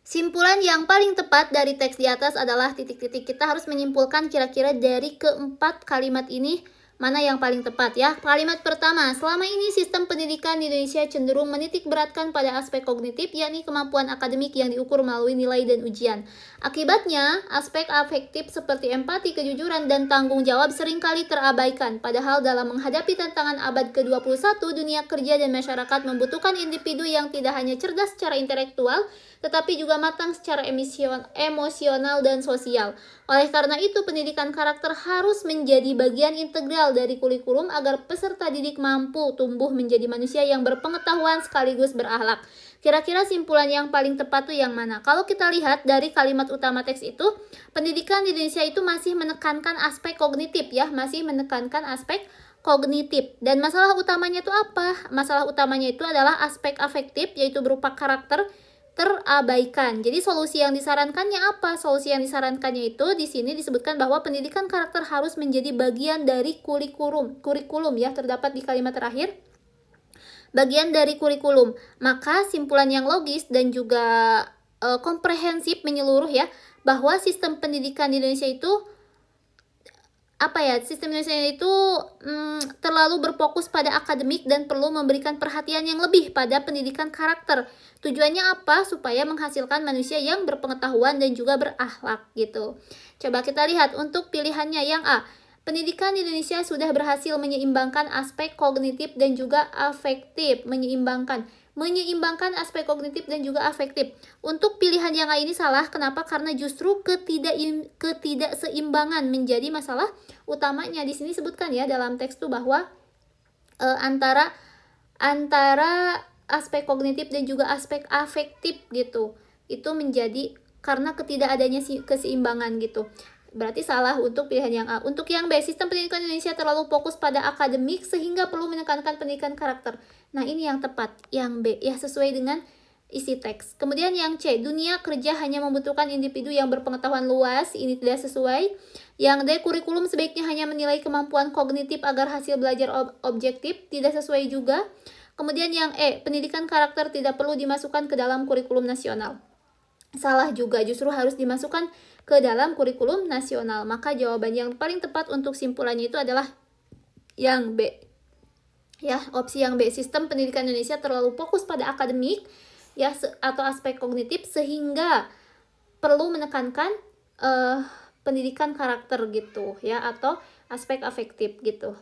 Simpulan yang paling tepat dari teks di atas adalah titik-titik. Kita harus menyimpulkan kira-kira dari keempat kalimat ini mana yang paling tepat ya. Kalimat pertama, selama ini sistem pendidikan di Indonesia cenderung menitik beratkan pada aspek kognitif, yakni kemampuan akademik yang diukur melalui nilai dan ujian. Akibatnya, aspek afektif seperti empati, kejujuran, dan tanggung jawab seringkali terabaikan. Padahal dalam menghadapi tantangan abad ke-21, dunia kerja dan masyarakat membutuhkan individu yang tidak hanya cerdas secara intelektual, tetapi juga matang secara emosional dan sosial. Oleh karena itu, pendidikan karakter harus menjadi bagian integral dari kurikulum agar peserta didik mampu tumbuh menjadi manusia yang berpengetahuan sekaligus berakhlak. Kira-kira simpulan yang paling tepat tuh yang mana? Kalau kita lihat dari kalimat utama teks itu, pendidikan di Indonesia itu masih menekankan aspek kognitif ya, masih menekankan aspek kognitif. Dan masalah utamanya itu apa? Masalah utamanya itu adalah aspek afektif, yaitu berupa karakter terabaikan. Jadi solusi yang disarankannya apa? Solusi yang disarankannya itu di sini disebutkan bahwa pendidikan karakter harus menjadi bagian dari kurikulum ya, terdapat di kalimat terakhir. Bagian dari kurikulum. Maka simpulan yang logis dan juga komprehensif menyeluruh ya, bahwa sistem pendidikan di Indonesia itu sistem Indonesia itu terlalu berfokus pada akademik dan perlu memberikan perhatian yang lebih pada pendidikan karakter. Tujuannya apa? Supaya menghasilkan manusia yang berpengetahuan dan juga berakhlak gitu. Coba kita lihat untuk pilihannya yang A. Pendidikan di Indonesia sudah berhasil menyeimbangkan aspek kognitif dan juga afektif. Menyeimbangkan aspek kognitif dan juga afektif. Untuk pilihan yang A ini salah. Kenapa? Karena justru ketidakseimbangan menjadi masalah utamanya. Di sini sebutkan ya dalam teks itu bahwa antara aspek kognitif dan juga aspek afektif gitu. Itu menjadi karena ketidakadanya keseimbangan gitu. Berarti salah untuk pilihan yang A. Untuk yang B, sistem pendidikan Indonesia terlalu fokus pada akademik sehingga perlu menekankan pendidikan karakter. Nah, ini yang tepat, yang B ya, sesuai dengan isi teks. Kemudian yang C, dunia kerja hanya membutuhkan individu yang berpengetahuan luas. Ini tidak sesuai. Yang D, kurikulum sebaiknya hanya menilai kemampuan kognitif agar hasil belajar objektif. Tidak sesuai juga. Kemudian yang E, pendidikan karakter tidak perlu dimasukkan ke dalam kurikulum nasional. Salah juga, justru harus dimasukkan ke dalam kurikulum nasional. Maka jawaban yang paling tepat untuk simpulannya itu adalah yang B. Ya, opsi yang B, sistem pendidikan Indonesia terlalu fokus pada akademik ya atau aspek kognitif sehingga perlu menekankan pendidikan karakter gitu ya, atau aspek afektif gitu.